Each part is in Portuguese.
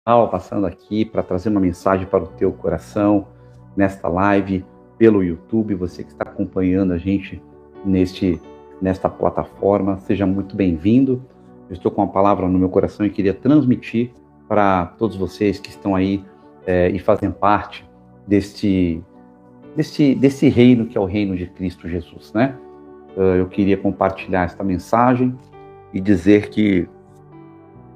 Passando aqui para trazer uma mensagem para o teu coração nesta live pelo YouTube. Você que está acompanhando a gente nesta plataforma, seja muito bem-vindo. Eu estou com uma palavra no meu coração e queria transmitir para todos vocês que estão aí e fazem parte desse reino que é o reino de Cristo Jesus, né? Eu queria compartilhar esta mensagem e dizer que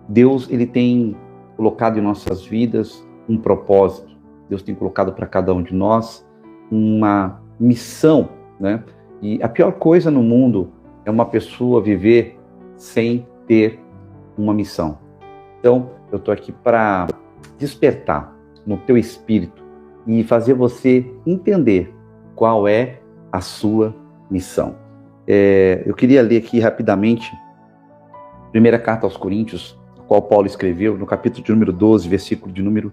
Deus, ele tem colocado em nossas vidas um propósito. Deus tem colocado para cada um de nós uma missão, né? E a pior coisa no mundo é uma pessoa viver sem ter uma missão. Então, eu estou aqui para despertar no teu espírito e fazer você entender qual é a sua missão. Eu queria ler aqui rapidamente a primeira carta aos Coríntios, qual Paulo escreveu no capítulo de número 12, versículo de número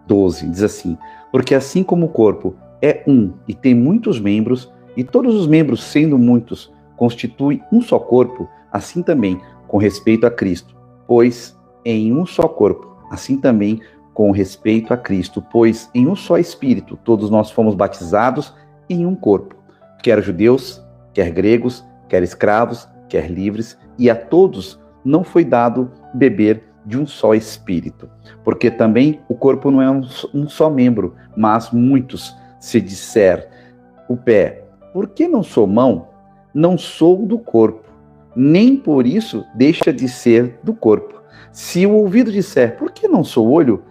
12, diz assim: porque assim como o corpo é um e tem muitos membros, e todos os membros, sendo muitos, constituem um só corpo, assim também com respeito a Cristo, pois em um só corpo, assim também com respeito a Cristo, pois em um só Espírito todos nós fomos batizados em um corpo, quer judeus, quer gregos, quer escravos, quer livres, e a todos não foi dado beber de um só espírito. Porque também o corpo não é um só membro, mas muitos. Se disser o pé, por que não sou mão? Não sou do corpo, nem por isso deixa de ser do corpo. Se o ouvido disser, por que não sou olho?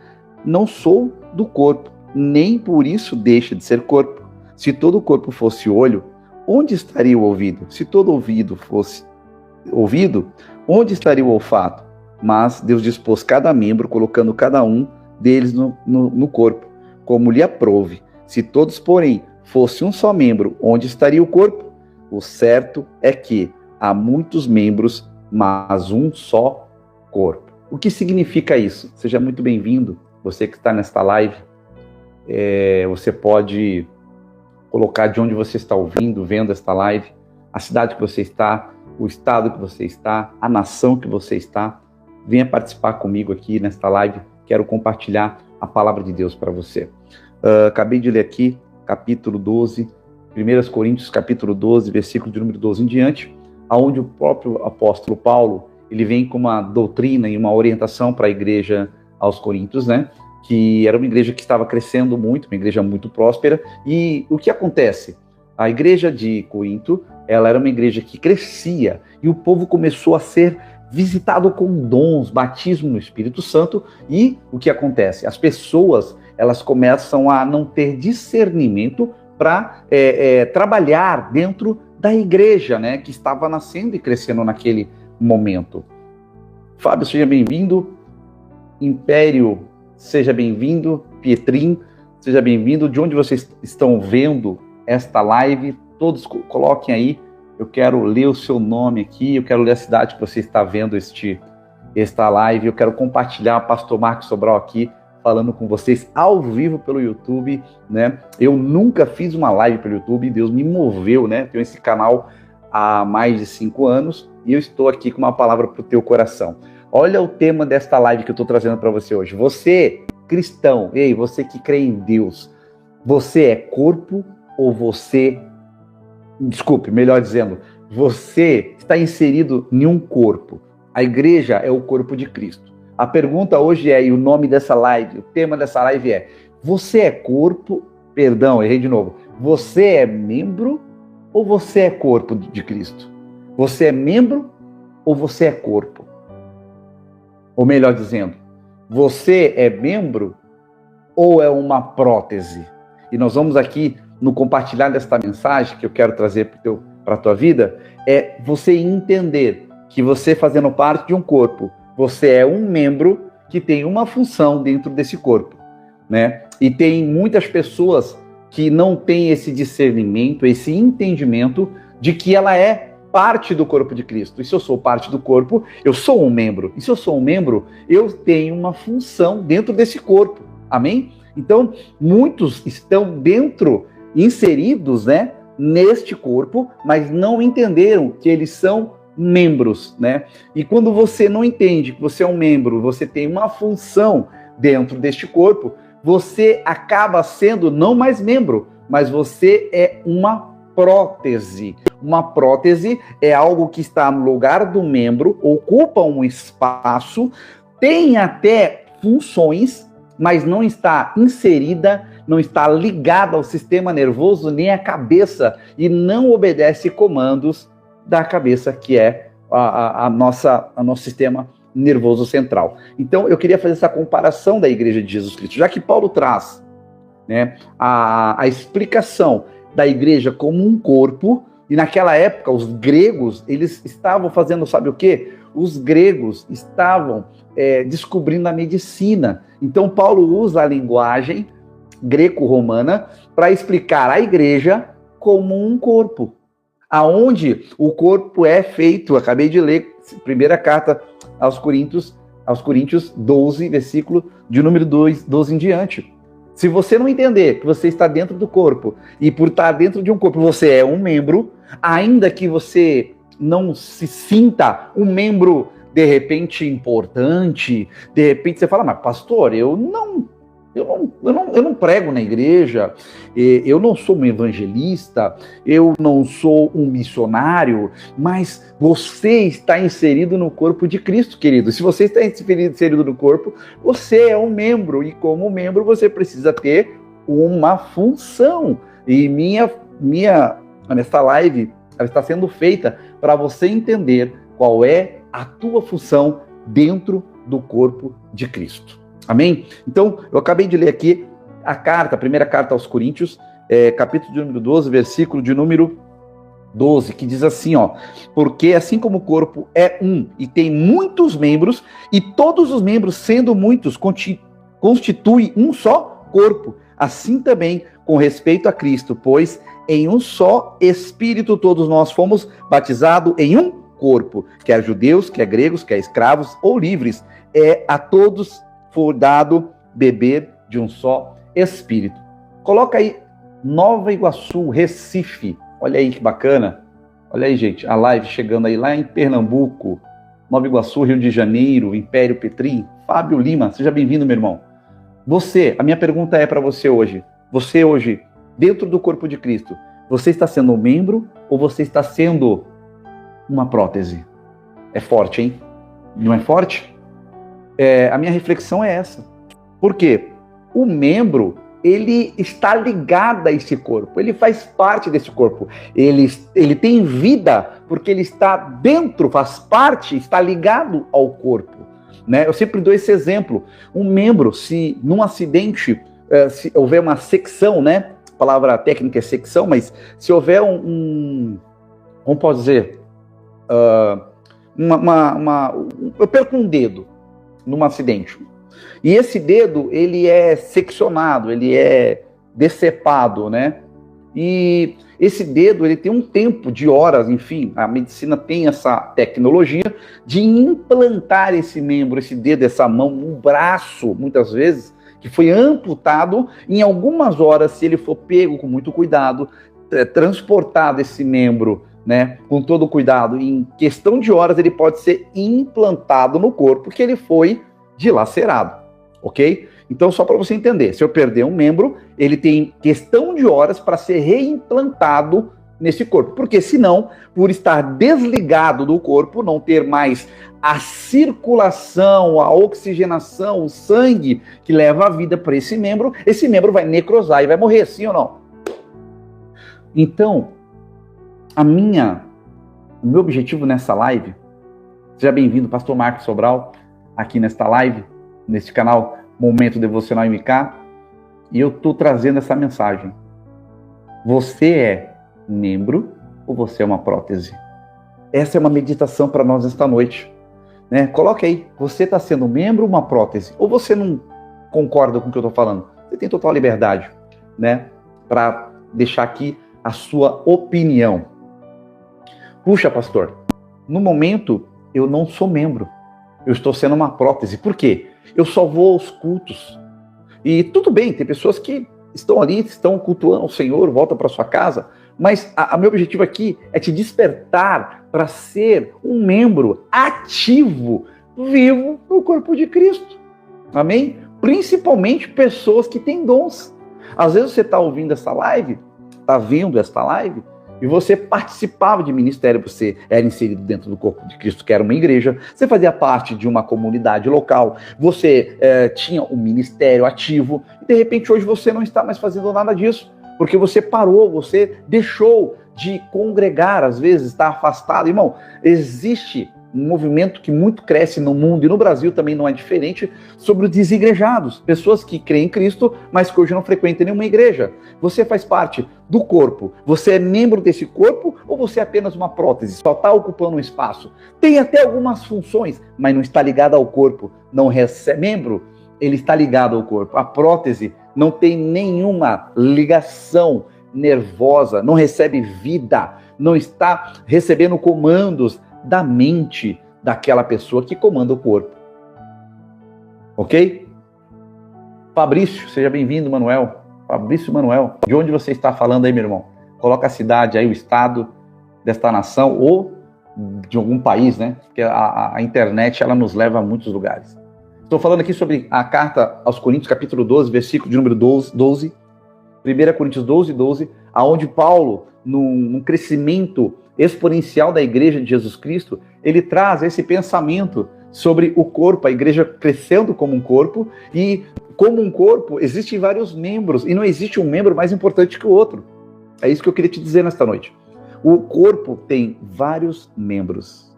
Não sou do corpo, nem por isso deixa de ser corpo. Se todo o corpo fosse olho, onde estaria o ouvido? Se todo ouvido fosse ouvido, onde estaria o olfato? Mas Deus dispôs cada membro, colocando cada um deles no corpo, como lhe aprouve. Se todos, porém, fossem um só membro, onde estaria o corpo? O certo é que há muitos membros, mas um só corpo. O que significa isso? Seja muito bem-vindo, você que está nesta live. Você pode colocar de onde você está ouvindo, vendo esta live, a cidade que você está, o estado que você está, a nação que você está. Venha participar comigo aqui nesta live. Quero compartilhar a palavra de Deus para você. Acabei de ler aqui, capítulo 12, 1 Coríntios, capítulo 12, versículo de número 12 em diante, onde o próprio apóstolo Paulo, ele vem com uma doutrina e uma orientação para a igreja aos Coríntios, né? Que era uma igreja que estava crescendo muito, uma igreja muito próspera. E o que acontece? A igreja de Corinto, ela era uma igreja que crescia e o povo começou a ser visitado com dons, batismo no Espírito Santo. E o que acontece? As pessoas, elas começam a não ter discernimento para trabalhar dentro da igreja, né, que estava nascendo e crescendo naquele momento. Fábio, seja bem-vindo. Império, seja bem-vindo. Pietrim, seja bem-vindo. De onde vocês estão vendo esta live, todos coloquem aí. Eu quero ler o seu nome aqui, eu quero ler a cidade que você está vendo esta live. Eu quero compartilhar o pastor Marcos Sobral aqui, falando com vocês ao vivo pelo YouTube, né? Eu nunca fiz uma live pelo YouTube, Deus me moveu, né? Tenho esse canal há mais de 5 anos e eu estou aqui com uma palavra para o teu coração. Olha o tema desta live que eu estou trazendo para você hoje. Você, cristão, ei, você que crê em Deus, você é corpo ou você... Desculpe, melhor dizendo, você está inserido em um corpo. A igreja é o corpo de Cristo. A pergunta hoje é, e o nome dessa live, o tema dessa live é: você é corpo, errei de novo, você é membro ou você é corpo de Cristo? Você é membro ou você é corpo? Ou melhor dizendo, você é membro ou é uma prótese? E nós vamos aqui, no compartilhar desta mensagem que eu quero trazer para a tua vida, é você entender que você, fazendo parte de um corpo, você é um membro que tem uma função dentro desse corpo, né? E tem muitas pessoas que não têm esse discernimento, esse entendimento de que ela é parte do corpo de Cristo. E se eu sou parte do corpo, eu sou um membro. E se eu sou um membro, eu tenho uma função dentro desse corpo. Amém? Então, muitos estão inseridos, né, neste corpo, mas não entenderam que eles são membros, né? E quando você não entende que você é um membro, você tem uma função dentro deste corpo, você acaba sendo não mais membro, mas você é uma prótese. Uma prótese é algo que está no lugar do membro, ocupa um espaço, tem até funções, mas não está inserida, não está ligada ao sistema nervoso nem à cabeça e não obedece comandos da cabeça, que é o nosso sistema nervoso central. Então, eu queria fazer essa comparação da Igreja de Jesus Cristo, já que Paulo traz, né, a explicação da igreja como um corpo, e naquela época os gregos, eles estavam fazendo, sabe o quê? Os gregos estavam descobrindo a medicina. Então Paulo usa a linguagem greco-romana para explicar a igreja como um corpo, aonde o corpo é feito, acabei de ler, primeira carta aos Coríntios 12, versículo de número 12 em diante. Se você não entender que você está dentro do corpo, e por estar dentro de um corpo você é um membro, ainda que você não se sinta um membro de repente importante, de repente você fala, mas pastor, eu não prego na igreja, eu não sou um evangelista, eu não sou um missionário, mas você está inserido no corpo de Cristo, querido. Se você está inserido no corpo, você é um membro, e como membro você precisa ter uma função. E nessa live, ela está sendo feita para você entender qual é a tua função dentro do corpo de Cristo. Amém? Então, eu acabei de ler aqui a primeira carta aos Coríntios, capítulo de número 12, versículo de número 12, que diz assim, ó, porque assim como o corpo é um e tem muitos membros, e todos os membros, sendo muitos, constituem um só corpo, assim também com respeito a Cristo, pois em um só Espírito todos nós fomos batizados em um corpo, quer judeus, quer gregos, quer escravos ou livres, a todos for dado beber de um só Espírito. Coloca aí Nova Iguaçu, Recife. Olha aí que bacana. Olha aí, gente, a live chegando aí lá em Pernambuco, Nova Iguaçu, Rio de Janeiro, Império Petrim, Fábio Lima. Seja bem-vindo, meu irmão. A minha pergunta é para você hoje. Você hoje, dentro do corpo de Cristo, você está sendo um membro ou você está sendo uma prótese? É forte, hein? Não é forte? A minha reflexão é essa. Por quê? O membro, ele está ligado a esse corpo, ele faz parte desse corpo, ele tem vida porque ele está dentro, faz parte, está ligado ao corpo, né? Eu sempre dou esse exemplo. Um membro, se num acidente, se houver uma secção, né? A palavra técnica é secção, mas se houver como posso dizer, eu perco um dedo num acidente. E esse dedo, ele é seccionado, ele é decepado, né? E esse dedo, ele tem um tempo de horas, enfim, a medicina tem essa tecnologia de implantar esse membro, esse dedo, essa mão, um braço, muitas vezes, que foi amputado, em algumas horas, se ele for pego com muito cuidado, transportado esse membro, né, com todo cuidado, em questão de horas ele pode ser implantado no corpo que ele foi dilacerado, ok? Então, só para você entender, se eu perder um membro, ele tem questão de horas para ser reimplantado nesse corpo, porque senão, por estar desligado do corpo, não ter mais a circulação, a oxigenação, o sangue que leva a vida para esse membro vai necrosar e vai morrer, sim ou não? Então, o meu objetivo nessa live, seja bem-vindo, Pastor Marcos Sobral, aqui nesta live, neste canal Momento Devocional MK, e eu estou trazendo essa mensagem. Você é membro ou você é uma prótese? Essa é uma meditação para nós esta noite, né? Coloque aí, você está sendo membro ou uma prótese? Ou você não concorda com o que eu estou falando? Você tem total liberdade, né, para deixar aqui a sua opinião. Puxa, pastor, no momento eu não sou membro, eu estou sendo uma prótese. Por quê? Eu só vou aos cultos. E tudo bem, tem pessoas que estão ali, estão cultuando o Senhor, voltam para sua casa, mas o meu objetivo aqui é te despertar para ser um membro ativo, vivo no corpo de Cristo. Amém? principalmente pessoas que têm dons. Às vezes você está ouvindo essa live, está vendo esta live, e você participava de ministério, você era inserido dentro do corpo de Cristo, que era uma igreja, você fazia parte de uma comunidade local, você tinha um ministério ativo, e de repente hoje você não está mais fazendo nada disso, porque você parou, você deixou de congregar, às vezes está afastado. Irmão, existe um movimento que muito cresce no mundo, e no Brasil também não é diferente, sobre os desigrejados, pessoas que creem em Cristo, mas que hoje não frequentam nenhuma igreja. Você faz parte do corpo, você é membro desse corpo, ou você é apenas uma prótese, só está ocupando um espaço? Tem até algumas funções, mas não está ligado ao corpo, não recebe membro, ele está ligado ao corpo. A prótese não tem nenhuma ligação nervosa, não recebe vida, não está recebendo comandos da mente daquela pessoa que comanda o corpo. Ok? Fabrício, seja bem-vindo, Manuel. Fabrício Manuel, de onde você está falando aí, meu irmão? Coloca a cidade aí, o estado desta nação ou de algum país, né? Porque a internet, ela nos leva a muitos lugares. Estou falando aqui sobre a carta aos Coríntios, capítulo 12, versículo de número 12. 1 Coríntios 12, aonde Paulo, num crescimento exponencial da igreja de Jesus Cristo, ele traz esse pensamento sobre o corpo, a igreja crescendo como um corpo, e como um corpo existem vários membros, e não existe um membro mais importante que o outro. É isso que eu queria te dizer nesta noite. O corpo tem vários membros.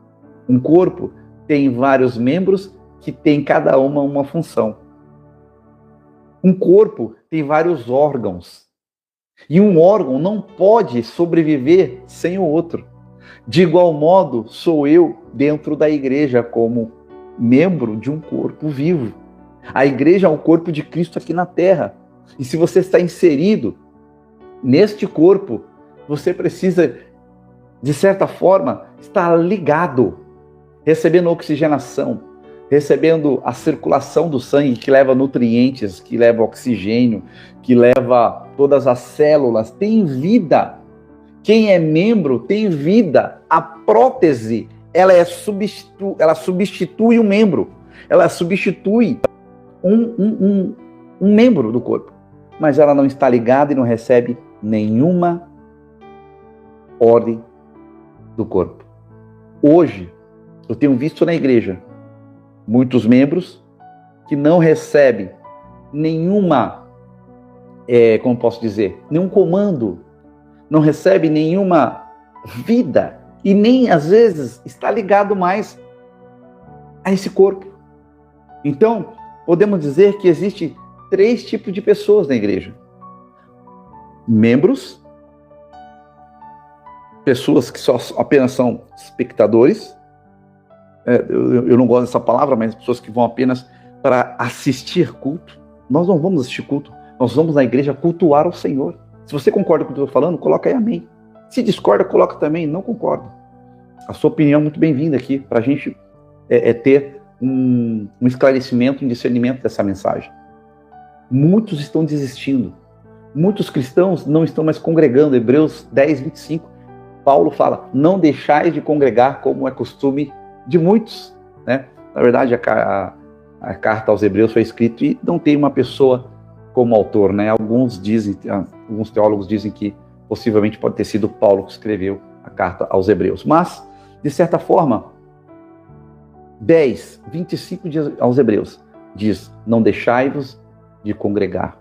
Um corpo tem vários membros que tem cada uma função. Um corpo tem vários órgãos. E um órgão não pode sobreviver sem o outro. De igual modo, sou eu dentro da igreja como membro de um corpo vivo. A igreja é o corpo de Cristo aqui na terra. E se você está inserido neste corpo, você precisa, de certa forma, estar ligado, recebendo oxigenação, recebendo a circulação do sangue que leva nutrientes, que leva oxigênio, que leva todas as células, tem vida. Quem é membro tem vida. A prótese, ela substitui um membro, ela substitui um membro do corpo, mas ela não está ligada e não recebe nenhuma ordem do corpo. Hoje, eu tenho visto na igreja muitos membros que não recebem nenhuma, como posso dizer, nenhum comando, não recebe nenhuma vida e nem, às vezes, está ligado mais a esse corpo. Então, podemos dizer que existe 3 tipos de pessoas na igreja. Membros, pessoas que só apenas são espectadores, eu não gosto dessa palavra, mas pessoas que vão apenas para assistir culto. Nós não vamos assistir culto, nós vamos na igreja cultuar o Senhor. Se você concorda com o que eu estou falando, coloca aí amém. Se discorda, coloca também, não concorda. A sua opinião é muito bem-vinda aqui, para a gente ter um esclarecimento, um discernimento dessa mensagem. Muitos estão desistindo. Muitos cristãos não estão mais congregando. Hebreus 10, 25. Paulo fala, não deixais de congregar como é costume de muitos, né? Na verdade, a carta aos Hebreus foi escrita e não tem uma pessoa como autor, né? Alguns teólogos dizem que possivelmente pode ter sido Paulo que escreveu a carta aos Hebreus. Mas, de certa forma, 10, 25 dias aos Hebreus diz, não deixai-vos de congregar.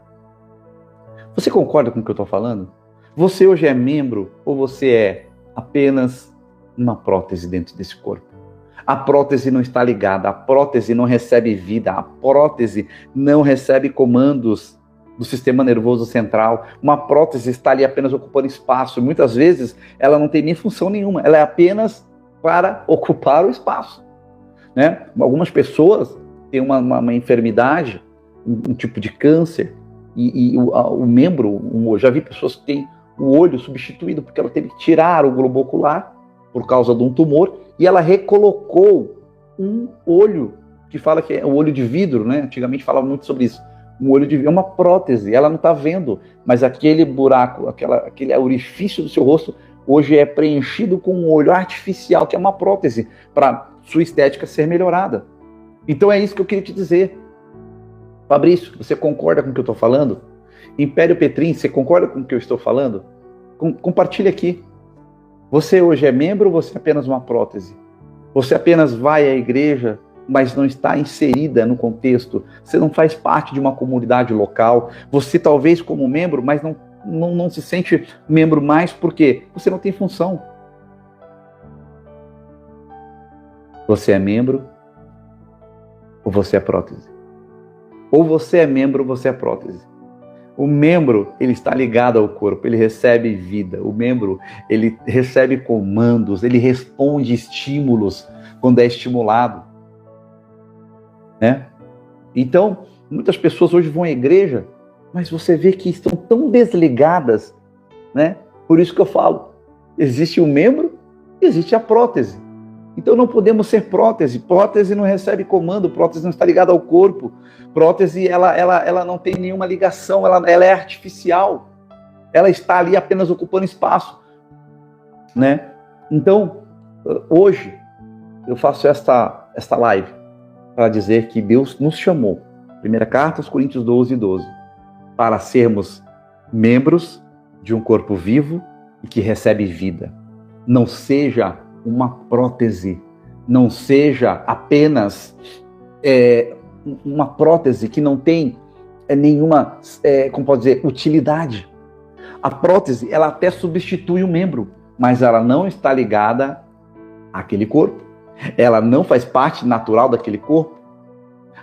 Você concorda com o que eu estou falando? Você hoje é membro ou você é apenas uma prótese dentro desse corpo? A prótese não está ligada, a prótese não recebe vida, a prótese não recebe comandos do sistema nervoso central. Uma prótese está ali apenas ocupando espaço. Muitas vezes ela não tem nem função nenhuma, ela é apenas para ocupar o espaço, né? Algumas pessoas têm uma enfermidade, um tipo de câncer, e o membro, eu já vi pessoas que têm o olho substituído, porque ela teve que tirar o globo ocular por causa de um tumor, e ela recolocou um olho, que fala que é um olho de vidro, né? Antigamente falava muito sobre isso. Um olho de vidro, é uma prótese, ela não está vendo, mas aquele buraco, aquele orifício do seu rosto, hoje é preenchido com um olho artificial, que é uma prótese, para sua estética ser melhorada. Então é isso que eu queria te dizer. Fabrício, você concorda com o que eu estou falando? Império Petrin, você concorda com o que eu estou falando? Compartilhe aqui. Você hoje é membro ou você é apenas uma prótese? Você apenas vai à igreja, mas não está inserida no contexto. Você não faz parte de uma comunidade local. Você talvez como membro, mas não se sente membro mais porque você não tem função. Você é membro ou você é prótese? Ou você é membro ou você é prótese? O membro, ele está ligado ao corpo, ele recebe vida. O membro, ele recebe comandos, ele responde estímulos quando é estimulado, né? Então, muitas pessoas hoje vão à igreja, mas você vê que estão tão desligadas, né? Por isso que eu falo, existe o membro e existe a prótese. Então não podemos ser prótese. Prótese não recebe comando, prótese não está ligada ao corpo. Prótese, ela não tem nenhuma ligação, ela é artificial. Ela está ali apenas ocupando espaço, né? Então, hoje, eu faço esta live para dizer que Deus nos chamou, primeira carta aos Coríntios 12:12, para sermos membros de um corpo vivo e que recebe vida. Não seja uma prótese, não seja apenas uma prótese que não tem nenhuma, como pode dizer, utilidade. A prótese, ela até substitui o membro, mas ela não está ligada àquele corpo. Ela não faz parte natural daquele corpo.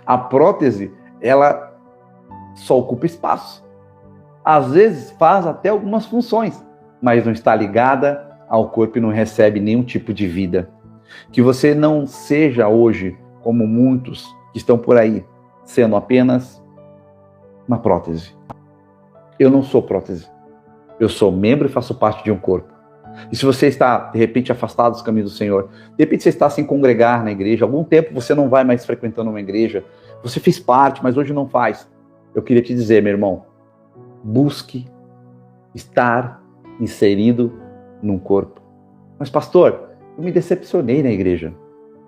A prótese, ela só ocupa espaço. Às vezes faz até algumas funções, mas não está ligada ao corpo e não recebe nenhum tipo de vida. Que você não seja hoje, como muitos que estão por aí, sendo apenas uma prótese. Eu não sou prótese. Eu sou membro e faço parte de um corpo. E se você está, de repente, afastado dos caminhos do Senhor, de repente você está sem congregar na igreja, algum tempo você não vai mais frequentando uma igreja, você fez parte, mas hoje não faz. Eu queria te dizer, meu irmão, busque estar inserido num corpo. Mas, pastor, eu me decepcionei na igreja.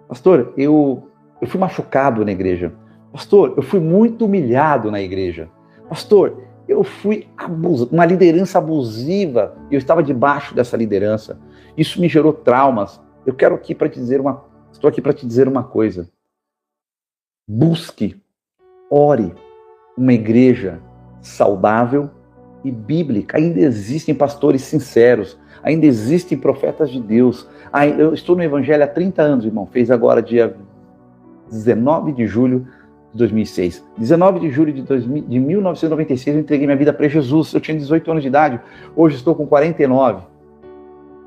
Pastor, eu fui machucado na igreja. Pastor, eu fui muito humilhado na igreja. Pastor, eu fui uma liderança abusiva e eu estava debaixo dessa liderança. Isso me gerou traumas. Estou aqui para te dizer uma coisa. Busque, ore uma igreja saudável e bíblica. Ainda existem pastores sinceros, ainda existem profetas de Deus. Eu estou no Evangelho há 30 anos, irmão. Fez agora dia 19 de julho de 2006. 19 de julho de 1996 eu entreguei minha vida para Jesus. Eu tinha 18 anos de idade. Hoje estou com 49.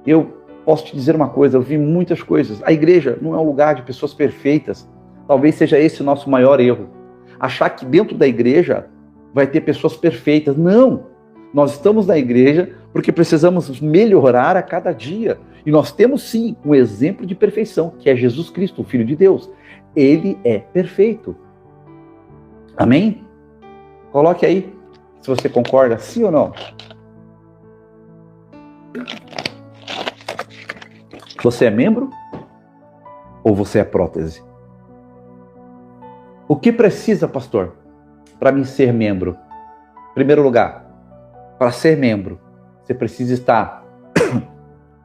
Eu posso te dizer uma coisa, eu vi muitas coisas. A igreja não é um lugar de pessoas perfeitas. Talvez seja esse o nosso maior erro. Achar que dentro da igreja vai ter pessoas perfeitas. Não! Nós estamos na igreja porque precisamos melhorar a cada dia. E nós temos sim um exemplo de perfeição, que é Jesus Cristo, o Filho de Deus. Ele é perfeito. Amém? Coloque aí se você concorda, sim ou não. Você é membro ou você é prótese? O que precisa, pastor, para mim ser membro? Em primeiro lugar, para ser membro, você precisa estar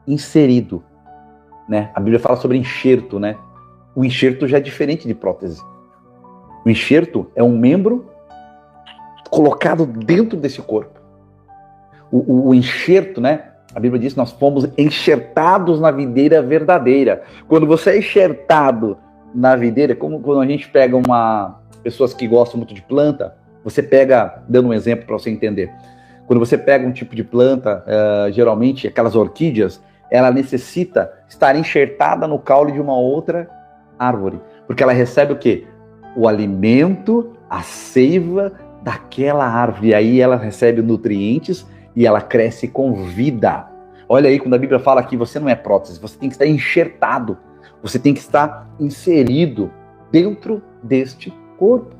inserido, né? A Bíblia fala sobre enxerto, né? O enxerto já é diferente de prótese. O enxerto é um membro colocado dentro desse corpo. O enxerto, né? A Bíblia diz que nós fomos enxertados na videira verdadeira. Quando você é enxertado na videira, como quando a gente pega pessoas que gostam muito de planta, você pega, dando um exemplo para você entender, quando você pega um tipo de planta, geralmente aquelas orquídeas, ela necessita estar enxertada no caule de uma outra árvore, porque ela recebe o quê? O alimento, a seiva daquela árvore, e aí ela recebe nutrientes e ela cresce com vida. Olha aí, quando a Bíblia fala que você não é prótese, você tem que estar enxertado, você tem que estar inserido dentro deste corpo.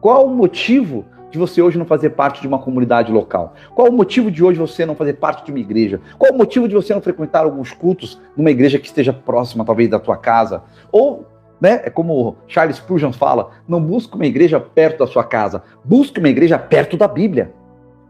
Qual o motivo de você hoje não fazer parte de uma comunidade local? Qual o motivo de hoje você não fazer parte de uma igreja? Qual o motivo de você não frequentar alguns cultos numa igreja que esteja próxima, talvez, da tua casa? Ou né? É como Charles Spurgeon fala, não busque uma igreja perto da sua casa, busque uma igreja perto da Bíblia.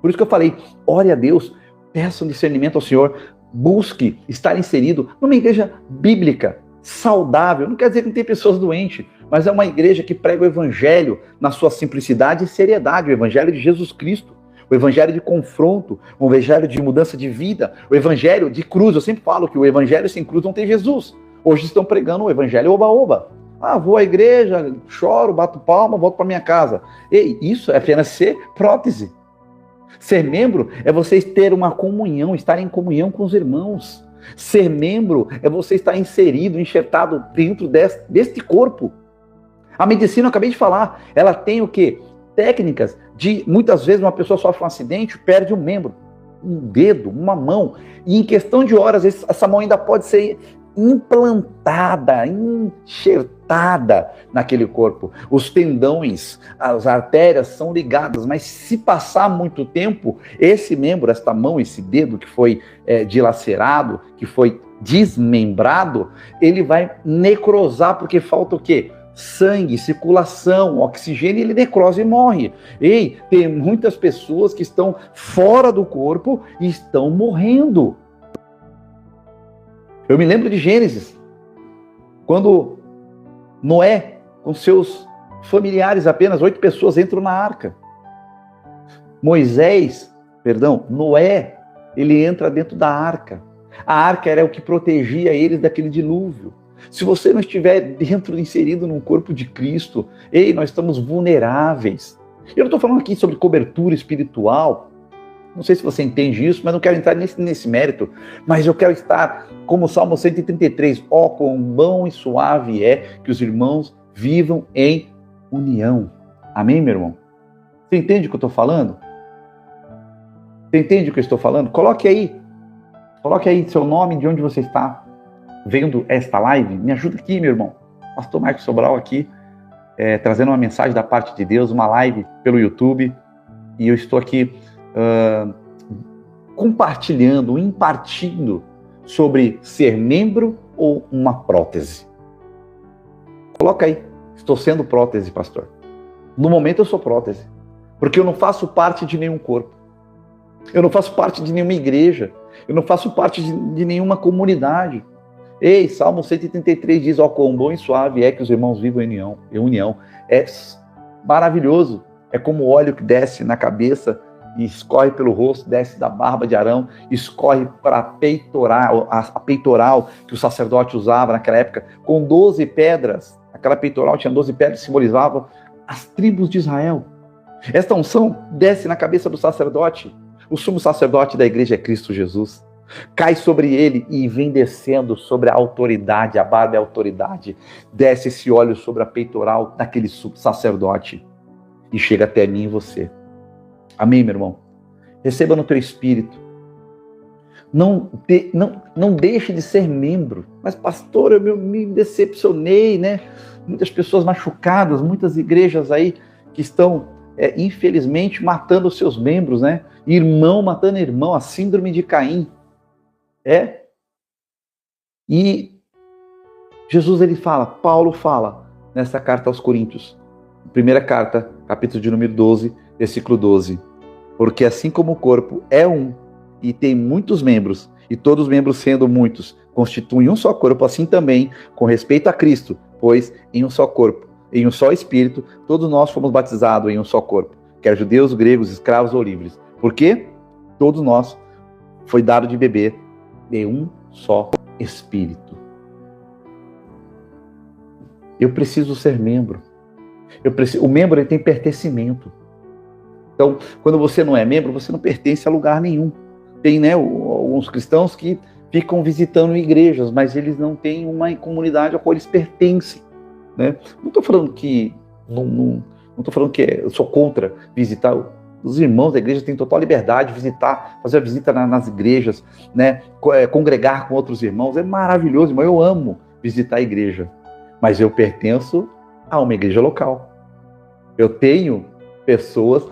Por isso que eu falei, ore a Deus, peça um discernimento ao Senhor, busque estar inserido numa igreja bíblica, saudável. Não quer dizer que não tem pessoas doentes, mas é uma igreja que prega o evangelho na sua simplicidade e seriedade, o evangelho de Jesus Cristo, o evangelho de confronto, o evangelho de mudança de vida, o evangelho de cruz. Eu sempre falo que o evangelho sem cruz não tem Jesus. Hoje estão pregando o evangelho oba-oba. Ah, vou à igreja, choro, bato palma, volto para minha casa. Ei, isso é apenas ser prótese. Ser membro é você ter uma comunhão, estar em comunhão com os irmãos. Ser membro é você estar inserido, enxertado dentro deste corpo. A medicina, eu acabei de falar, ela tem o quê? Técnicas de, muitas vezes, uma pessoa sofre um acidente, perde um membro, um dedo, uma mão, e em questão de horas, essa mão ainda pode ser implantada, enxertada naquele corpo. Os tendões, as artérias são ligadas, mas se passar muito tempo, esse membro, esta mão, esse dedo que foi dilacerado, que foi desmembrado, ele vai necrosar, porque falta o quê? Sangue, circulação, oxigênio, ele necrosa e morre. Ei, tem muitas pessoas que estão fora do corpo e estão morrendo. Eu me lembro de Gênesis, quando Noé, com seus familiares, apenas 8 pessoas entram na arca. Noé, ele entra dentro da arca. A arca era o que protegia eles daquele dilúvio. Se você não estiver dentro, inserido num corpo de Cristo, ei, nós estamos vulneráveis. Eu não estou falando aqui sobre cobertura espiritual, não sei se você entende isso, mas não quero entrar nesse mérito, mas eu quero estar como o Salmo 133, ó, quão bom e suave é que os irmãos vivam em união. Amém, meu irmão? Você entende o que eu estou falando? Você entende o que eu estou falando? Coloque aí seu nome, de onde você está vendo esta live. Me ajuda aqui, meu irmão. Pastor Marcos Sobral aqui, trazendo uma mensagem da parte de Deus, uma live pelo YouTube, e eu estou aqui compartilhando, impartindo sobre ser membro ou uma prótese. Coloca aí, estou sendo prótese, pastor. No momento eu sou prótese, porque eu não faço parte de nenhum corpo, eu não faço parte de nenhuma igreja, eu não faço parte de nenhuma comunidade. Ei, Salmo 133 diz, ó, quão bom e suave é que os irmãos vivam em união. É maravilhoso, é como o óleo que desce na cabeça e escorre pelo rosto, desce da barba de Arão, escorre para a peitoral que o sacerdote usava naquela época, com 12 pedras. Aquela peitoral tinha 12 pedras que simbolizavam as tribos de Israel. Esta unção desce na cabeça do sacerdote. O sumo sacerdote da igreja é Cristo Jesus. Cai sobre ele e vem descendo sobre a autoridade, a barba é a autoridade. Desce esse óleo sobre a peitoral daquele sacerdote e chega até mim e você. Amém, meu irmão? Receba no teu espírito. Não deixe de ser membro. Mas, pastor, eu me decepcionei, né? Muitas pessoas machucadas, muitas igrejas aí que estão, infelizmente, matando os seus membros, né? Irmão matando irmão, a síndrome de Caim. E Jesus, ele fala, Paulo fala, nessa carta aos Coríntios, primeira carta, capítulo de número 12, versículo 12. Porque assim como o corpo é um e tem muitos membros, e todos os membros sendo muitos, constituem um só corpo, assim também, com respeito a Cristo, pois em um só corpo, em um só Espírito, todos nós fomos batizados em um só corpo, quer judeus, gregos, escravos ou livres. Porque todos nós foi dado de beber de um só Espírito. Eu preciso ser membro. O membro, ele tem pertencimento. Então, quando você não é membro, você não pertence a lugar nenhum. Tem, né, alguns cristãos que ficam visitando igrejas, mas eles não têm uma comunidade a qual eles pertencem, né? Não estou falando que eu sou contra visitar. Os irmãos da igreja têm total liberdade de visitar, fazer a visita nas igrejas, né? Congregar com outros irmãos. É maravilhoso, irmão. Eu amo visitar a igreja, mas eu pertenço a uma igreja local. Eu tenho pessoas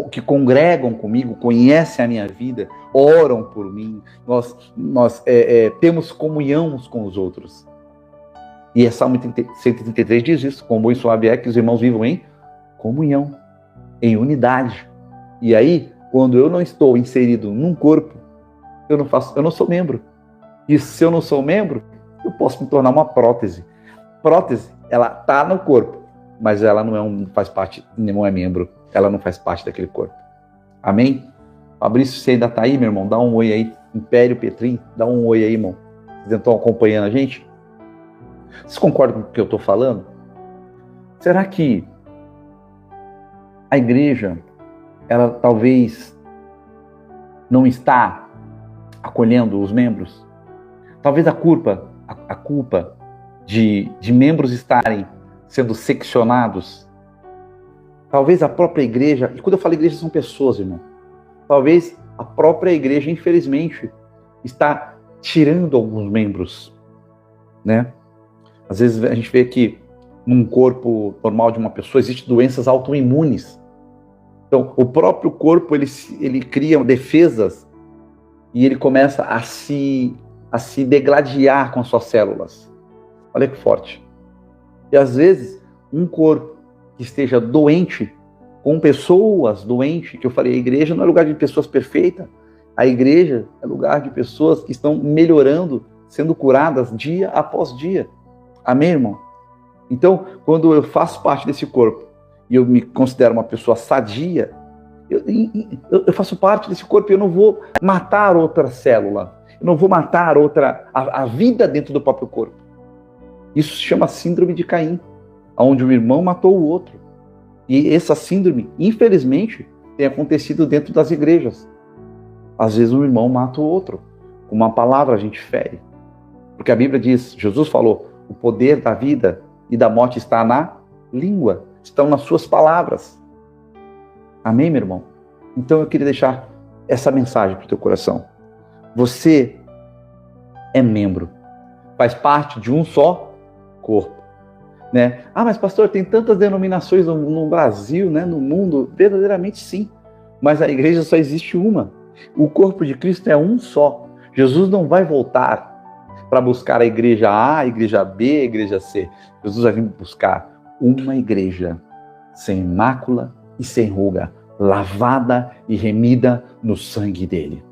que congregam comigo, conhecem a minha vida, oram por mim, nós temos comunhão uns com os outros. E Salmo 133 diz isso: quão bom e suave é que os irmãos vivam em comunhão, em unidade. E aí, quando eu não estou inserido num corpo, eu não sou membro. E se eu não sou membro, eu posso me tornar uma prótese. Prótese, ela está no corpo, mas ela não faz parte, não é membro, ela não faz parte daquele corpo. Amém? Fabrício, você ainda está aí, meu irmão? Dá um oi aí. Império Petrim, dá um oi aí, irmão. Vocês estão acompanhando a gente? Vocês concordam com o que eu estou falando? Será que a igreja, ela talvez não está acolhendo os membros? Talvez a culpa de membros estarem sendo seccionados, talvez a própria igreja, e quando eu falo igreja são pessoas, irmão, talvez a própria igreja, infelizmente, está tirando alguns membros, né? Às vezes a gente vê que num corpo normal de uma pessoa existem doenças autoimunes. Então, o próprio corpo, ele cria defesas e ele começa a se degladiar com as suas células. Olha que forte. E às vezes, um corpo que esteja doente, com pessoas doentes, que eu falei, a igreja não é lugar de pessoas perfeitas, a igreja é lugar de pessoas que estão melhorando, sendo curadas dia após dia. Amém, irmão? Então, quando eu faço parte desse corpo e eu me considero uma pessoa sadia, eu faço parte desse corpo e eu não vou matar outra célula, eu não vou matar a vida dentro do próprio corpo. Isso se chama síndrome de Caim, onde um irmão matou o outro. E essa síndrome, infelizmente, tem acontecido dentro das igrejas. Às vezes um irmão mata o outro. Com uma palavra a gente fere. Porque a Bíblia diz, Jesus falou, o poder da vida e da morte está na língua, estão nas suas palavras. Amém, meu irmão? Então eu queria deixar essa mensagem para o teu coração. Você é membro, faz parte de um só corpo, né? Ah, mas pastor, tem tantas denominações no Brasil, né? No mundo, verdadeiramente sim, mas a igreja só existe uma. O corpo de Cristo é um só. Jesus não vai voltar para buscar a igreja A, a igreja B, a igreja C. Jesus vai vir buscar uma igreja sem mácula e sem ruga, lavada e remida no sangue dele.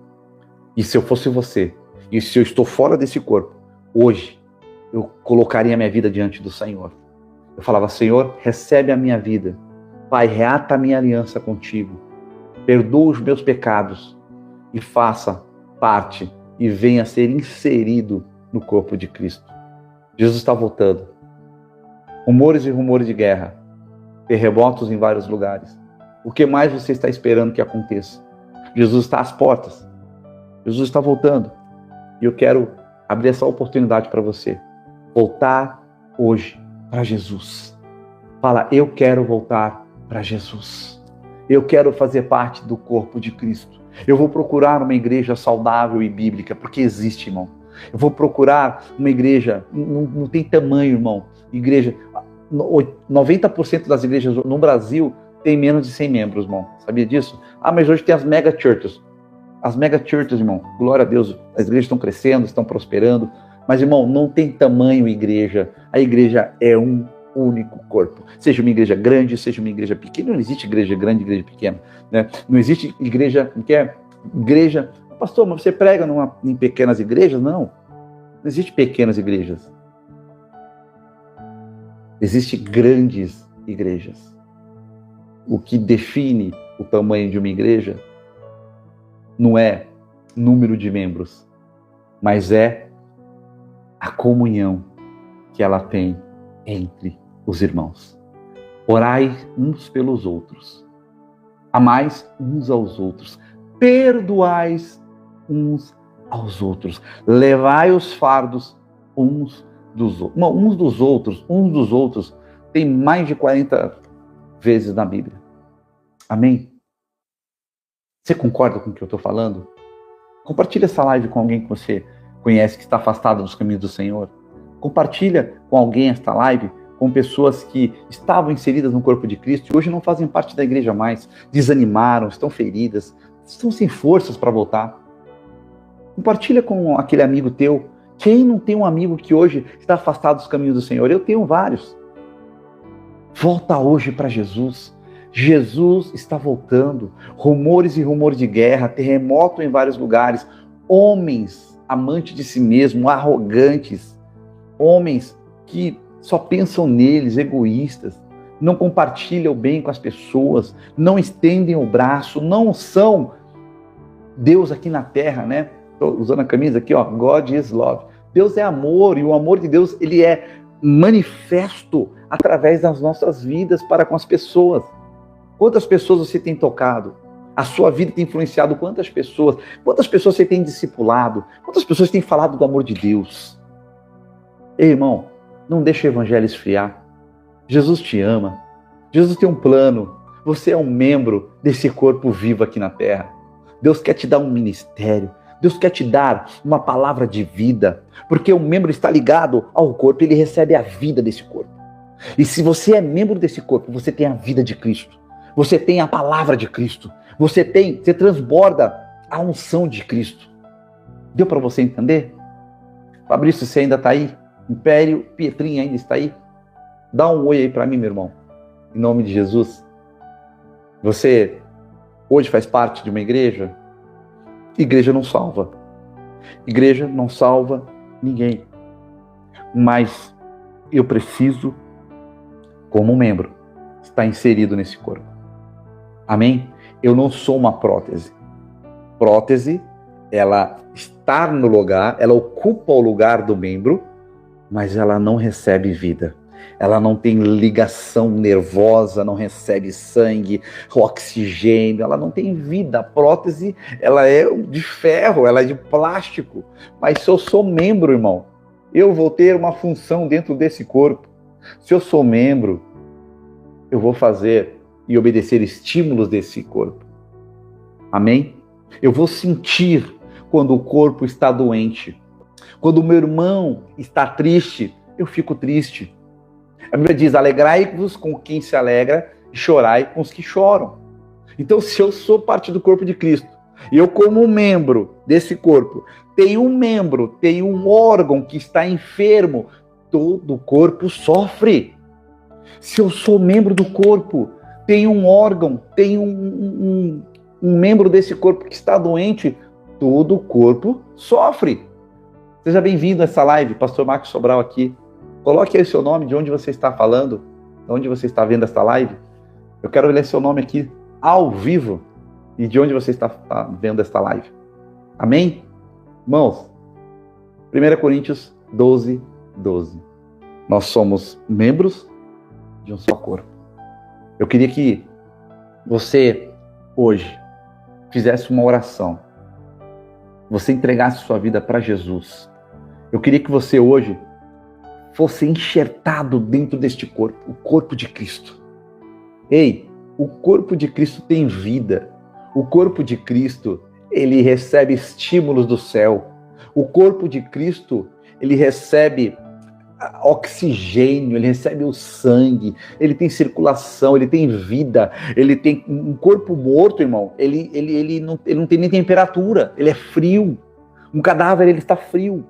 E se eu fosse você, e se eu estou fora desse corpo, hoje eu colocaria a minha vida diante do Senhor. Eu falava, Senhor, recebe a minha vida. Pai, reata a minha aliança contigo. Perdoa os meus pecados e faça parte e venha a ser inserido no corpo de Cristo. Jesus está voltando. Rumores e rumores de guerra. Terremotos em vários lugares. O que mais você está esperando que aconteça? Jesus está às portas. Jesus está voltando. E eu quero abrir essa oportunidade para você. Voltar hoje para Jesus. Fala, eu quero voltar para Jesus. Eu quero fazer parte do corpo de Cristo. Eu vou procurar uma igreja saudável e bíblica, porque existe, irmão. Eu vou procurar uma igreja, não tem tamanho, irmão. Igreja, 90% das igrejas no Brasil tem menos de 100 membros, irmão. Sabia disso? Ah, mas hoje tem as mega churches. As mega churches, irmão, glória a Deus, as igrejas estão crescendo, estão prosperando. Mas, irmão, não tem tamanho igreja. A igreja é um único corpo. Seja uma igreja grande, seja uma igreja pequena. Não existe igreja grande e igreja pequena, né? Não existe igreja, que é igreja... Pastor, mas você prega em pequenas igrejas? Não. Não existe pequenas igrejas. Existem grandes igrejas. O que define o tamanho de uma igreja não é número de membros, mas é a comunhão que ela tem entre os irmãos. Orai uns pelos outros. Amais uns aos outros. Perdoais uns aos outros. Levai os fardos uns dos outros. Não, uns dos outros. Tem mais de 40 vezes na Bíblia. Amém? Você concorda com o que eu estou falando? Compartilha essa live com alguém que você conhece, que está afastado dos caminhos do Senhor. Compartilha com alguém esta live, com pessoas que estavam inseridas no corpo de Cristo e hoje não fazem parte da igreja mais, desanimaram, estão feridas, estão sem forças para voltar. Compartilha com aquele amigo teu Quem não tem um amigo que hoje está afastado dos caminhos do Senhor? Eu tenho vários. Volta hoje para Jesus. Jesus está voltando. Rumores e rumores de guerra, terremoto em vários lugares. Homens amantes de si mesmo, arrogantes. Homens que só pensam neles, egoístas. Não compartilham o bem com as pessoas. Não estendem o braço. Não são Deus aqui na terra, né? Estou usando a camisa aqui, ó. God is love. Deus é amor, e o amor de Deus, ele é manifesto através das nossas vidas para com as pessoas. Quantas pessoas você tem tocado? A sua vida tem influenciado quantas pessoas? Quantas pessoas você tem discipulado? Quantas pessoas têm falado do amor de Deus? Ei, irmão, não deixe o evangelho esfriar. Jesus te ama. Jesus tem um plano. Você é um membro desse corpo vivo aqui na terra. Deus quer te dar um ministério. Deus quer te dar uma palavra de vida. Porque o membro está ligado ao corpo, ele recebe a vida desse corpo. E se você é membro desse corpo, você tem a vida de Cristo. Você tem a palavra de Cristo. Você transborda a unção de Cristo. Deu para você entender? Fabrício, você ainda está aí? Império, Pietrinho ainda está aí? Dá um oi aí para mim, meu irmão. Em nome de Jesus. Você hoje faz parte de uma igreja? Igreja não salva. Igreja não salva ninguém. Mas eu preciso, como membro, estar inserido nesse corpo. Amém? Eu não sou uma prótese. Prótese, ela está no lugar, ela ocupa o lugar do membro, mas ela não recebe vida. Ela não tem ligação nervosa, não recebe sangue, oxigênio, ela não tem vida. A prótese, ela é de ferro, ela é de plástico. Mas se eu sou membro, irmão, eu vou ter uma função dentro desse corpo. Se eu sou membro, eu vou fazer e obedecer estímulos desse corpo. Amém? Eu vou sentir quando o corpo está doente. Quando o meu irmão está triste, eu fico triste. A Bíblia diz, alegrai-vos com quem se alegra e chorai com os que choram. Então, se eu sou parte do corpo de Cristo, e eu como membro desse corpo, tenho um órgão que está enfermo, todo o corpo sofre. Se eu sou membro do corpo, tenho um órgão, tenho um membro desse corpo que está doente, todo o corpo sofre. Seja bem-vindo a essa live, Pastor Marcos Sobral aqui. Coloque aí o seu nome, de onde você está falando, de onde você está vendo esta live. Eu quero ler seu nome aqui, ao vivo, e de onde você está vendo esta live. Amém? Irmãos, 1 Coríntios 12, 12. Nós somos membros de um só corpo. Eu queria que você, hoje, fizesse uma oração. Você entregasse sua vida para Jesus. Eu queria que você, hoje, fosse enxertado dentro deste corpo, o corpo de Cristo. Ei, o corpo de Cristo tem vida. O corpo de Cristo, ele recebe estímulos do céu. O corpo de Cristo, ele recebe oxigênio, ele recebe o sangue, ele tem circulação, ele tem vida, ele tem um corpo morto, irmão, ele não tem nem temperatura, ele é frio. Um cadáver, ele está frio.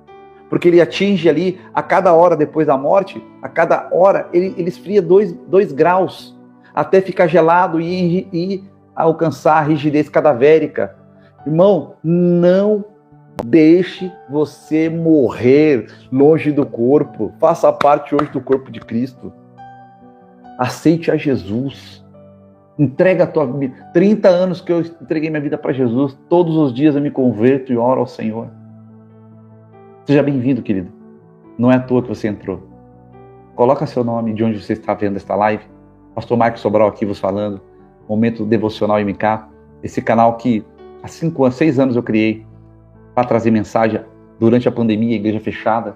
Porque ele atinge ali, a cada hora depois da morte, a cada hora, ele esfria 2 graus, até ficar gelado e alcançar a rigidez cadavérica. Irmão, não deixe você morrer longe do corpo. Faça parte hoje do corpo de Cristo. Aceite a Jesus. Entrega a tua vida. 30 anos que eu entreguei minha vida para Jesus. Todos os dias eu me converto e oro ao Senhor. Seja bem-vindo, querido. Não é à toa que você entrou. Coloca seu nome de onde você está vendo esta live. Pastor Marcos Sobral aqui vos falando. Momento Devocional MK. Esse canal que há 6 anos eu criei para trazer mensagem durante a pandemia, a igreja fechada.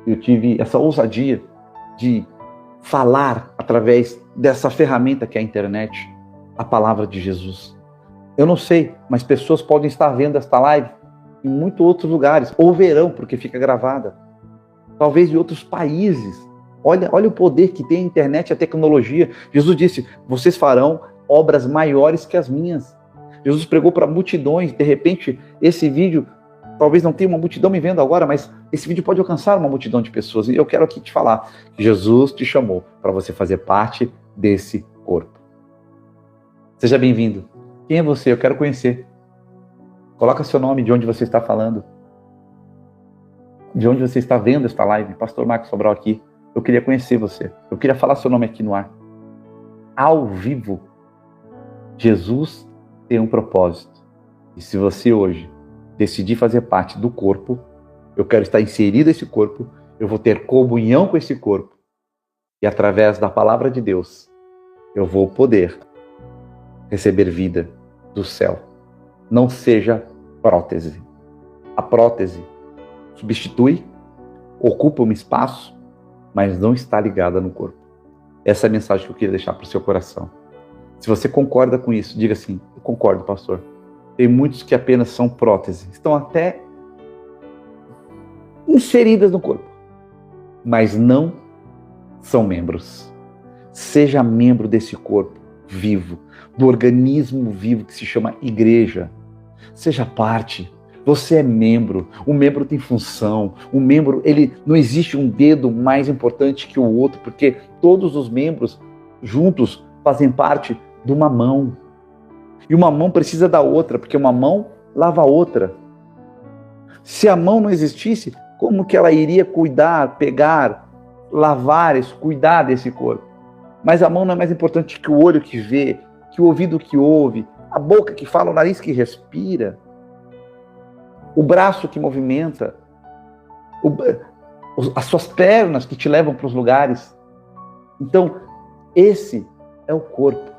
Eu tive essa ousadia de falar através dessa ferramenta que é a internet, a palavra de Jesus. Eu não sei, mas pessoas podem estar vendo esta live em muitos outros lugares, ou verão, porque fica gravada. Talvez em outros países. Olha o poder que tem a internet e a tecnologia. Jesus disse, vocês farão obras maiores que as minhas. Jesus pregou para multidões, de repente, esse vídeo talvez não tenha uma multidão me vendo agora, mas esse vídeo pode alcançar uma multidão de pessoas. E eu quero aqui te falar que Jesus te chamou para você fazer parte desse corpo. Seja bem-vindo. Quem é você? Eu quero conhecer. Coloca seu nome, de onde você está falando. De onde você está vendo esta live. Pastor Marcos Sobral aqui. Eu queria conhecer você. Eu queria falar seu nome aqui no ar. Ao vivo. Jesus tem um propósito. E se você hoje decidir fazer parte do corpo, eu quero estar inserido nesse corpo, eu vou ter comunhão com esse corpo. E através da palavra de Deus, eu vou poder receber vida do céu. Não seja prótese. A prótese substitui, ocupa um espaço, mas não está ligada no corpo. Essa é a mensagem que eu queria deixar para o seu coração. Se você concorda com isso, diga assim: eu concordo, pastor. Tem muitos que apenas são prótese, estão até inseridas no corpo, mas não são membros. Seja membro desse corpo vivo, do organismo vivo que se chama igreja. Seja parte. Você é membro. O membro tem função. O membro, não existe um dedo mais importante que o outro, porque todos os membros juntos fazem parte de uma mão. E uma mão precisa da outra, porque uma mão lava a outra. Se a mão não existisse, como que ela iria cuidar, pegar, lavar, cuidar desse corpo? Mas a mão não é mais importante que o olho que vê, que o ouvido que ouve, a boca que fala, o nariz que respira, o braço que movimenta, as suas pernas que te levam para os lugares. Então, esse é o corpo.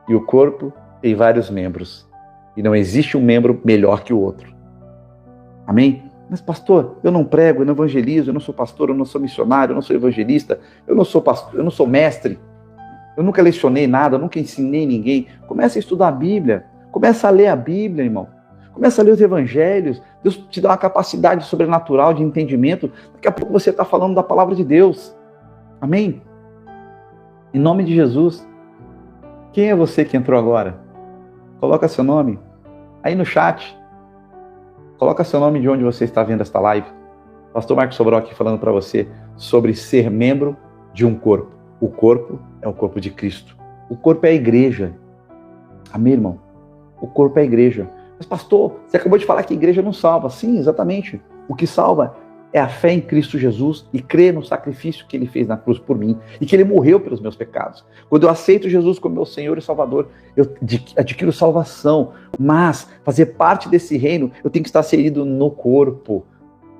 E o corpo tem vários membros. E não existe um membro melhor que o outro. Amém? Mas pastor, eu não prego, eu não evangelizo, eu não sou pastor, eu não sou missionário, eu não sou evangelista, eu não sou pastor, eu não sou mestre, eu nunca lecionei nada, eu nunca ensinei ninguém. Começa a estudar a Bíblia, começa a ler a Bíblia, irmão. Começa a ler os evangelhos. Deus te dá uma capacidade sobrenatural de entendimento. Daqui a pouco você está falando da palavra de Deus. Amém? Em nome de Jesus. Quem é você que entrou agora? Coloca seu nome aí no chat. Coloca seu nome de onde você está vendo esta live. Pastor Marcos Sobral aqui falando para você sobre ser membro de um corpo. O corpo é o corpo de Cristo. O corpo é a igreja. Amém, irmão? O corpo é a igreja. Mas pastor, você acabou de falar que a igreja não salva. Sim, exatamente. O que salva é a fé em Cristo Jesus e crer no sacrifício que ele fez na cruz por mim e que ele morreu pelos meus pecados. Quando eu aceito Jesus como meu Senhor e Salvador, eu adquiro salvação. Mas fazer parte desse reino, eu tenho que estar inserido no corpo,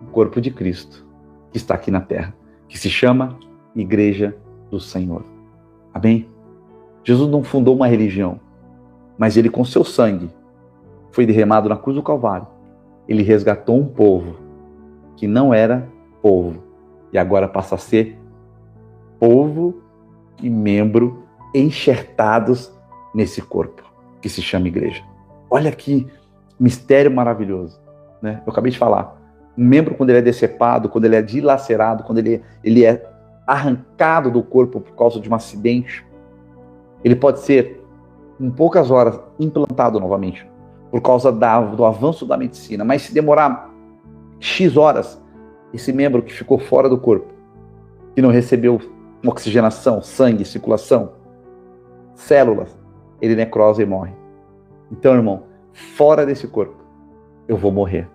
o corpo de Cristo, que está aqui na terra, que se chama Igreja do Senhor. Amém? Jesus não fundou uma religião, mas ele com seu sangue foi derramado na cruz do Calvário. Ele resgatou um povo que não era povo e agora passa a ser povo e membro enxertados nesse corpo que se chama igreja. Olha que mistério maravilhoso, né? Eu acabei de falar. Um membro, quando ele é decepado, quando ele é dilacerado, quando ele é arrancado do corpo por causa de um acidente, ele pode ser, em poucas horas, implantado novamente, por causa do avanço da medicina. Mas se demorar X horas, esse membro que ficou fora do corpo, que não recebeu oxigenação, sangue, circulação, células, ele necrosa e morre. Então, irmão, fora desse corpo, eu vou morrer.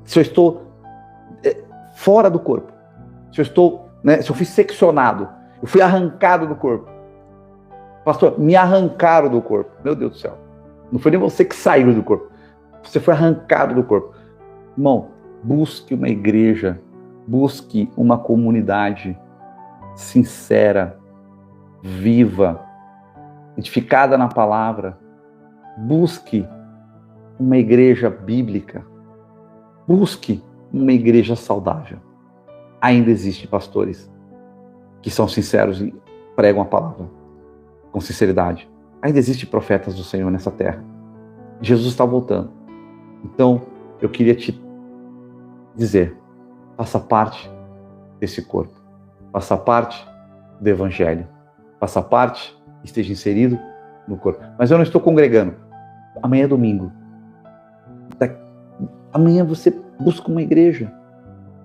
Se eu estou fora do corpo, se eu fui seccionado, eu fui arrancado do corpo. Pastor, me arrancaram do corpo. Meu Deus do céu. Não foi nem você que saiu do corpo. Você foi arrancado do corpo. Irmão, busque uma igreja, busque uma comunidade sincera, viva, edificada na palavra. Busque uma igreja bíblica. Busque uma igreja saudável. Ainda existem pastores que são sinceros e pregam a palavra com sinceridade. Ainda existem profetas do Senhor nessa terra. Jesus está voltando. Então, eu queria te dizer, faça parte desse corpo. Faça parte do Evangelho. Faça parte, esteja inserido no corpo. Mas eu não estou congregando. Amanhã é domingo. Amanhã você busca uma igreja.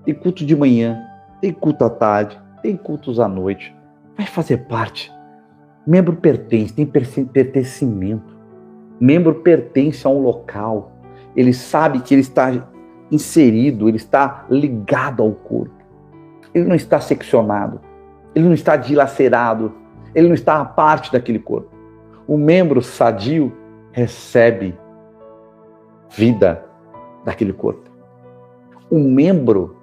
Tem culto de manhã, tem culto à tarde, tem cultos à noite. Vai fazer parte. Membro pertence, tem pertencimento. Membro pertence a um local. Ele sabe que ele está inserido, ele está ligado ao corpo. Ele não está seccionado, ele não está dilacerado, ele não está à parte daquele corpo. O membro sadio recebe vida daquele corpo. O membro,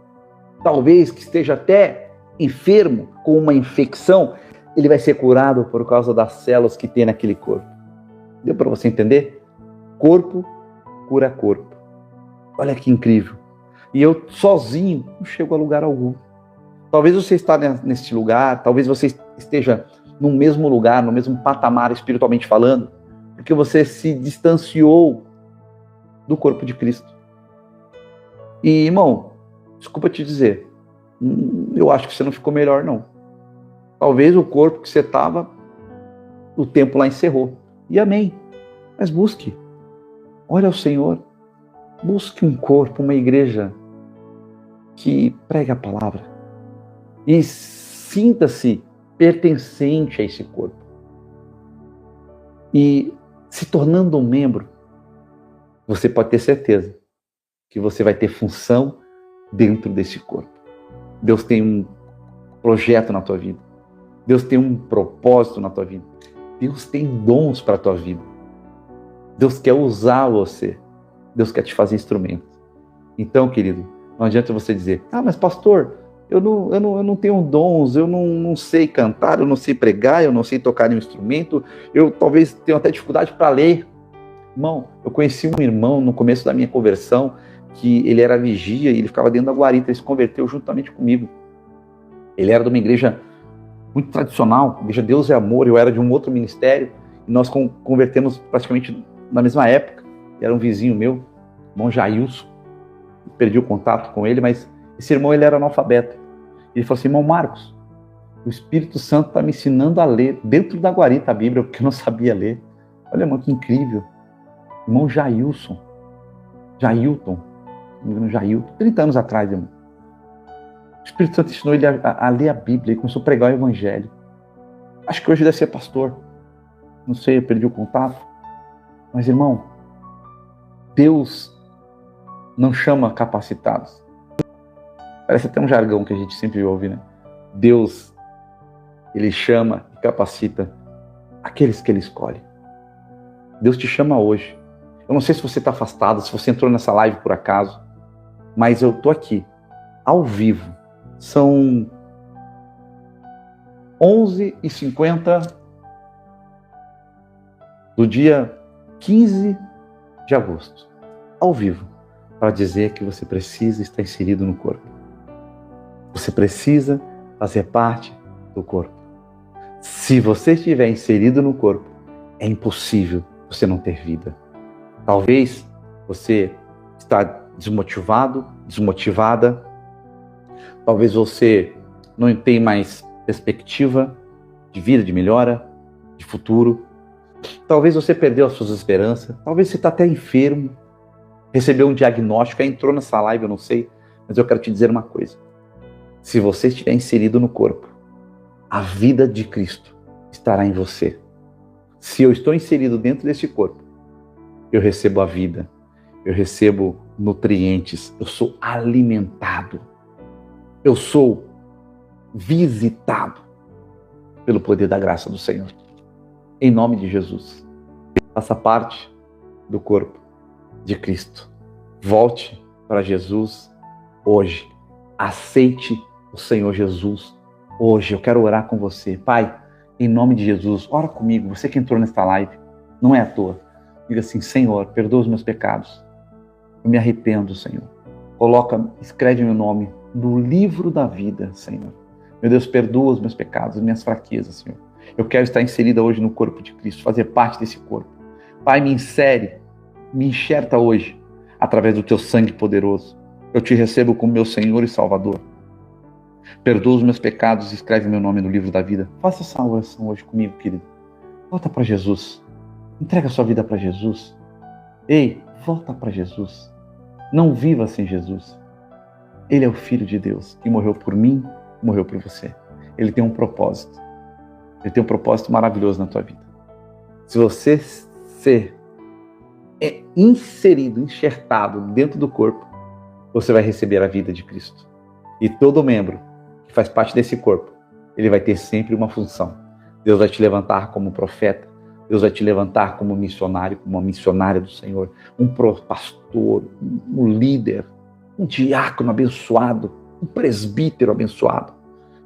talvez que esteja até enfermo, com uma infecção, ele vai ser curado por causa das células que tem naquele corpo. Deu para você entender? Corpo cura corpo. Olha que incrível. E eu sozinho não chego a lugar algum. Talvez você está neste lugar, talvez você esteja no mesmo lugar, no mesmo patamar espiritualmente falando, porque você se distanciou do corpo de Cristo. E, irmão, desculpa te dizer, eu acho que você não ficou melhor, não. Talvez o corpo que você estava, o tempo lá encerrou. E amém. Mas busque. Olha ao Senhor. Busque um corpo, uma igreja que pregue a palavra. E sinta-se pertencente a esse corpo. E se tornando um membro, você pode ter certeza que você vai ter função dentro desse corpo. Deus tem um projeto na tua vida. Deus tem um propósito na tua vida. Deus tem dons para a tua vida. Deus quer usar você. Deus quer te fazer instrumento. Então, querido, não adianta você dizer, mas pastor, eu não tenho dons, eu não sei cantar, eu não sei pregar, eu não sei tocar nenhum instrumento, eu talvez tenha até dificuldade para ler. Irmão, eu conheci um irmão no começo da minha conversão, que ele era vigia e ele ficava dentro da guarita, ele se converteu juntamente comigo. Ele era de uma igreja muito tradicional, igreja Deus é Amor, eu era de um outro ministério, e nós convertemos praticamente na mesma época. Era um vizinho meu, irmão Jailson, perdi o contato com ele, mas esse irmão ele era analfabeto. Ele falou assim, irmão Marcos, o Espírito Santo está me ensinando a ler dentro da guarita a Bíblia, porque eu não sabia ler. Olha, irmão, que incrível. Irmão Jailton, 30 anos atrás, irmão. O Espírito Santo ensinou ele a ler a Bíblia, ele começou a pregar o Evangelho. Acho que hoje deve ser pastor. Não sei, eu perdi o contato. Mas, irmão, Deus não chama capacitados. Parece até um jargão que a gente sempre ouve, né? Deus, Ele chama e capacita aqueles que Ele escolhe. Deus te chama hoje. Eu não sei se você está afastado, se você entrou nessa live por acaso, mas eu estou aqui, ao vivo. São 11h50 do dia 15 de agosto, ao vivo, para dizer que você precisa estar inserido no corpo. Você precisa fazer parte do corpo. Se você estiver inserido no corpo, é impossível você não ter vida. Talvez você está desmotivado, desmotivada. Talvez você não tenha mais perspectiva de vida, de melhora, de futuro. Talvez você perdeu as suas esperanças. Talvez você está até enfermo. Recebeu um diagnóstico, entrou nessa live, eu não sei. Mas eu quero te dizer uma coisa. Se você estiver inserido no corpo, a vida de Cristo estará em você. Se eu estou inserido dentro desse corpo, eu recebo a vida, eu recebo nutrientes, eu sou alimentado, eu sou visitado pelo poder da graça do Senhor. Em nome de Jesus, faça parte do corpo de Cristo. Volte para Jesus hoje. Aceite o Senhor Jesus hoje. Eu quero orar com você. Pai, em nome de Jesus, ora comigo. Você que entrou nesta live, não é à toa. Diga assim, Senhor, perdoa os meus pecados. Eu me arrependo, Senhor. Escreve meu nome no livro da vida, Senhor. Meu Deus, perdoa os meus pecados, as minhas fraquezas, Senhor. Eu quero estar inserida hoje no corpo de Cristo, fazer parte desse corpo. Pai, me insere, me enxerta hoje, através do teu sangue poderoso. Eu te recebo como meu Senhor e Salvador. Perdoa os meus pecados e escreve meu nome no livro da vida. Faça essa oração hoje comigo, querido. Volta para Jesus. Entrega a sua vida para Jesus. Ei, volta para Jesus. Não viva sem Jesus. Ele é o Filho de Deus que morreu por mim, morreu por você. Ele tem um propósito. Ele tem um propósito maravilhoso na tua vida. Se você ser inserido, enxertado dentro do corpo, você vai receber a vida de Cristo. E todo membro que faz parte desse corpo, ele vai ter sempre uma função. Deus vai te levantar como profeta. Deus vai te levantar como missionário, como uma missionária do Senhor. Um pastor, um líder, um diácono abençoado, um presbítero abençoado.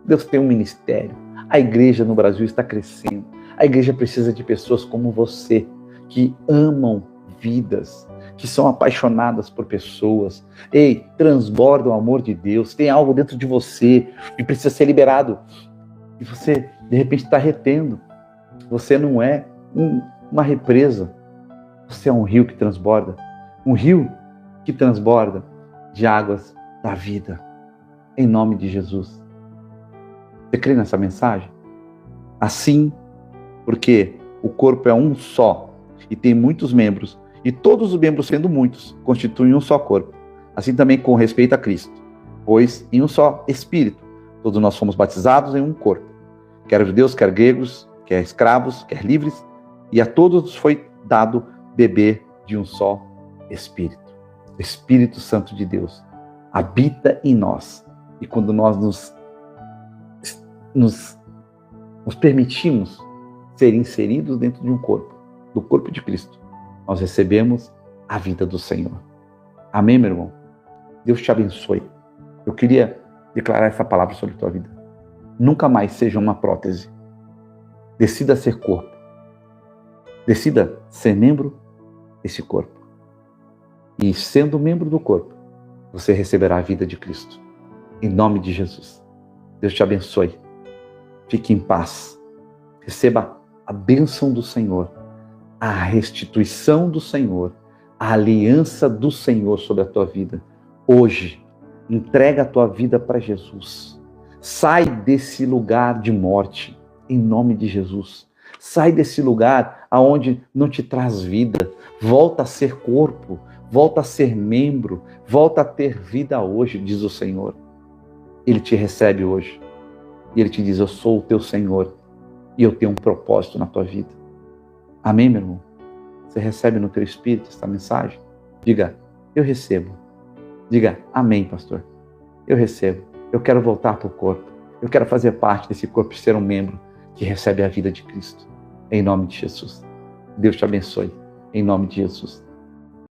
Deus tem um ministério. A igreja no Brasil está crescendo. A igreja precisa de pessoas como você, que amam vidas, que são apaixonadas por pessoas. Ei, transborda o amor de Deus. Tem algo dentro de você que precisa ser liberado. E você, de repente, está retendo. Você não é uma represa. Você é um rio que transborda. Um rio que transborda de águas da vida. Em nome de Jesus. Você crê nessa mensagem? Assim, porque o corpo é um só e tem muitos membros, e todos os membros, sendo muitos, constituem um só corpo. Assim também com respeito a Cristo, pois em um só Espírito todos nós fomos batizados em um corpo, quer judeus, quer gregos, quer escravos, quer livres, e a todos foi dado beber de um só Espírito. O Espírito Santo de Deus habita em nós, e quando nós nos permitimos ser inseridos dentro de um corpo, do corpo de Cristo, nós recebemos a vida do Senhor. Amém, meu irmão? Deus te abençoe. Eu queria declarar essa palavra sobre a tua vida. Nunca mais seja uma prótese. Decida ser corpo. Decida ser membro desse corpo. E sendo membro do corpo, você receberá a vida de Cristo. Em nome de Jesus. Deus te abençoe. Fique em paz. Receba a bênção do Senhor, a restituição do Senhor, a aliança do Senhor sobre a tua vida. Hoje, entrega a tua vida para Jesus. Sai desse lugar de morte, em nome de Jesus. Sai desse lugar aonde não te traz vida. Volta a ser corpo, volta a ser membro, volta a ter vida hoje, diz o Senhor. Ele te recebe hoje. E Ele te diz, eu sou o teu Senhor e eu tenho um propósito na tua vida. Amém, meu irmão? Você recebe no teu espírito esta mensagem? Diga, eu recebo. Diga, amém, pastor. Eu recebo. Eu quero voltar para o corpo. Eu quero fazer parte desse corpo e ser um membro que recebe a vida de Cristo. Em nome de Jesus. Deus te abençoe. Em nome de Jesus.